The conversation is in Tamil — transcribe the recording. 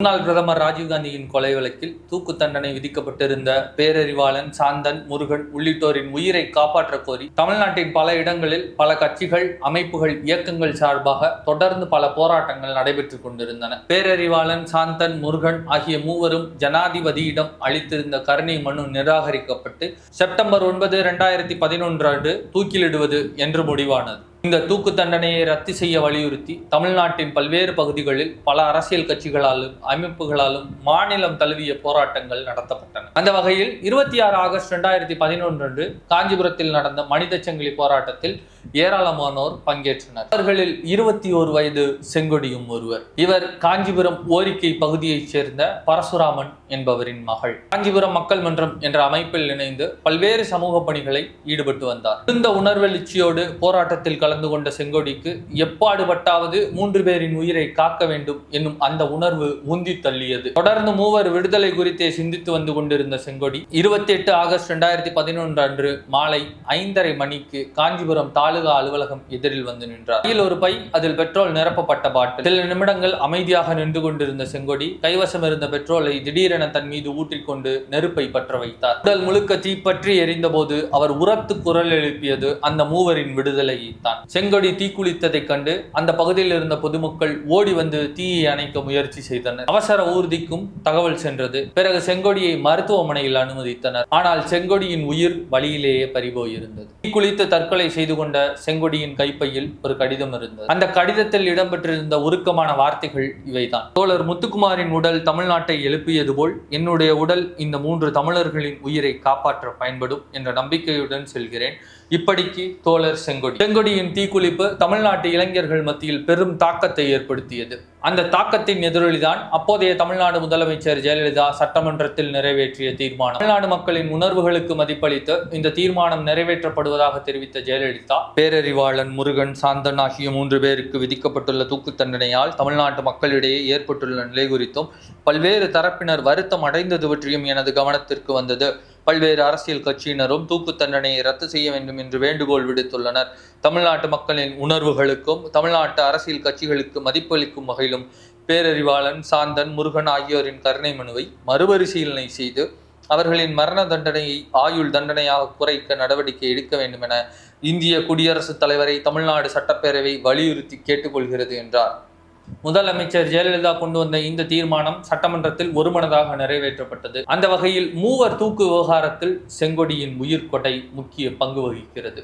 முன்னாள் பிரதமர் ராஜீவ்காந்தியின் கொலை வழக்கில் தூக்கு தண்டனை விதிக்கப்பட்டிருந்த பேரறிவாளன், சாந்தன், முருகன் உள்ளிட்டோரின் உயிரை காப்பாற்றக் கோரி தமிழ்நாட்டின் பல இடங்களில் பல கட்சிகள், அமைப்புகள், இயக்கங்கள் சார்பாக தொடர்ந்து பல போராட்டங்கள் நடைபெற்றுக் கொண்டிருந்தன. பேரறிவாளன், சாந்தன், முருகன் ஆகிய மூவரும் ஜனாதிபதியிடம் அளித்திருந்த கருணை மனு நிராகரிக்கப்பட்டு செப்டம்பர் 9, 2011 அன்று தூக்கிலிடுவது என்று முடிவானது. இந்த தூக்கு தண்டனையை ரத்து செய்ய வலியுறுத்தி தமிழ்நாட்டின் பல்வேறு பகுதிகளில் பல அரசியல் கட்சிகளாலும் அமைப்புகளாலும் மாநிலம் தழுவிய போராட்டங்கள் நடத்தப்பட்டன. அந்த வகையில் 26 ஆகஸ்ட் 2011 அன்று காஞ்சிபுரத்தில் நடந்த மனித சங்கிலி போராட்டத்தில் ஏராளமானோர் பங்கேற்றனர். அவர்களில் 21 வயது செங்கொடியும் ஒருவர். இவர் காஞ்சிபுரம் ஓரிக்கை பகுதியைச் சேர்ந்த பரசுராமன் என்பவரின் மகள். காஞ்சிபுரம் மக்கள் மன்றம் என்ற அமைப்பில் இணைந்து பல்வேறு சமூக பணிகளை ஈடுபட்டு வந்தார். இந்த உணர்வெழுச்சியோடு போராட்டத்தில் கலந்து கொண்ட செங்கொடிக்கு எப்பாடுபட்டாவது 3 பேரின் உயிரை காக்க வேண்டும் என்னும் அந்த உணர்வு உந்தி தள்ளியது. தொடர்ந்து மூவர் விடுதலை குறித்தே சிந்தித்து வந்து கொண்டிருந்த செங்கொடி 28 ஆகஸ்ட் 2011 அன்று மாலை 5:30 மணிக்கு காஞ்சிபுரம் தாலுகா அலுவலகம் எதிரில் வந்து நின்றார். கையில் ஒரு பை, அதில் பெட்ரோல் நிரப்பப்பட்ட பாட்டில். சில நிமிடங்கள் அமைதியாக நின்று கொண்டிருந்த செங்கொடி கைவசம் இருந்த பெட்ரோலை திடீரென தன் மீது ஊற்றிக்கொண்டு நெருப்பை பற்ற வைத்தார். உடல் முழுக்க தீப்பற்றி எரிந்த போது அவர் உரத்து குரல் எழுப்பியது அந்த மூவரின் விடுதலையை தான். செங்கொடி தீக்குளித்ததை கண்டு அந்த பகுதியில் இருந்த பொதுமக்கள் ஓடி வந்து தீயை அணைக்க முயற்சி செய்தனர். அவசர ஊர்திக்கும் தகவல் சென்றது. பிறகு செங்கொடியை மருத்துவமனையில் அனுமதித்தனர். ஆனால் செங்கொடியின் உயிர் வழியிலேயே பறிபோயிருந்தது. தீக்குளித்து தற்கொலை செய்து கொண்ட செங்கொடியின் கைப்பையில் ஒரு கடிதம் இருந்தது. அந்த கடிதத்தில் இடம்பெற்றிருந்த உருக்கமான வார்த்தைகள் இவைதான்: தோழர் முத்துக்குமாரின் உடல் தமிழ்நாட்டை எழுப்பியது போல் என்னுடைய உடல் இந்த 3 தமிழர்களின் உயிரை காப்பாற்ற பயன்படும் என்ற நம்பிக்கையுடன் செல்கிறேன். இப்படிக்கு தோழர் செங்கொடி. செங்கொடியின் தீக்குளிப்பு தமிழ்நாட்டு இளைஞர்கள் மத்தியில் பெரும் தாக்கத்தை ஏற்படுத்தியது. அந்த தாக்கத்தின் எதிரொலிதான் அப்போதைய தமிழ்நாடு முதலமைச்சர் ஜெயலலிதா சட்டமன்றத்தில் நிறைவேற்றிய தீர்மானம். தமிழ்நாடு மக்களின் உணர்வுகளுக்கு மதிப்பளித்து இந்த தீர்மானம் நிறைவேற்றப்படுவதாக தெரிவித்த ஜெயலலிதா, பேரறிவாளன், முருகன், சாந்தன் ஆகிய 3 பேருக்கு விதிக்கப்பட்டுள்ள தூக்கு தண்டனையால் தமிழ்நாட்டு மக்களிடையே ஏற்பட்டுள்ள நிலை குறித்தும் பல்வேறு தரப்பினர் வருத்தம் அடைந்தது பற்றியும் எனது கவனத்திற்கு வந்தது. பல்வேறு அரசியல் கட்சியினரும் தூக்கு தண்டனையை ரத்து செய்ய வேண்டும் என்று வேண்டுகோள் விடுத்துள்ளனர். தமிழ்நாட்டு மக்களின் உணர்வுகளுக்கும் தமிழ்நாட்டு அரசியல் கட்சிகளுக்கு மதிப்பளிக்கும் வகையிலும் பேரறிவாளன், சாந்தன், முருகன் ஆகியோரின் கருணை மனுவை மறுபரிசீலனை செய்து அவர்களின் மரண தண்டனையை ஆயுள் தண்டனையாக குறைக்க நடவடிக்கை எடுக்க வேண்டும் என இந்திய குடியரசுத் தலைவரை தமிழ்நாடு சட்டப்பேரவை வலியுறுத்தி கேட்டுக்கொள்கிறது என்றார். முதலமைச்சர் ஜெயலலிதா கொண்டு வந்த இந்த தீர்மானம் சட்டமன்றத்தில் ஒருமனதாக நிறைவேற்றப்பட்டது. அந்த வகையில் மூவர் தூக்கு விவகாரத்தில் செங்கொடியின் உயிர் கொடை முக்கிய பங்கு வகிக்கிறது.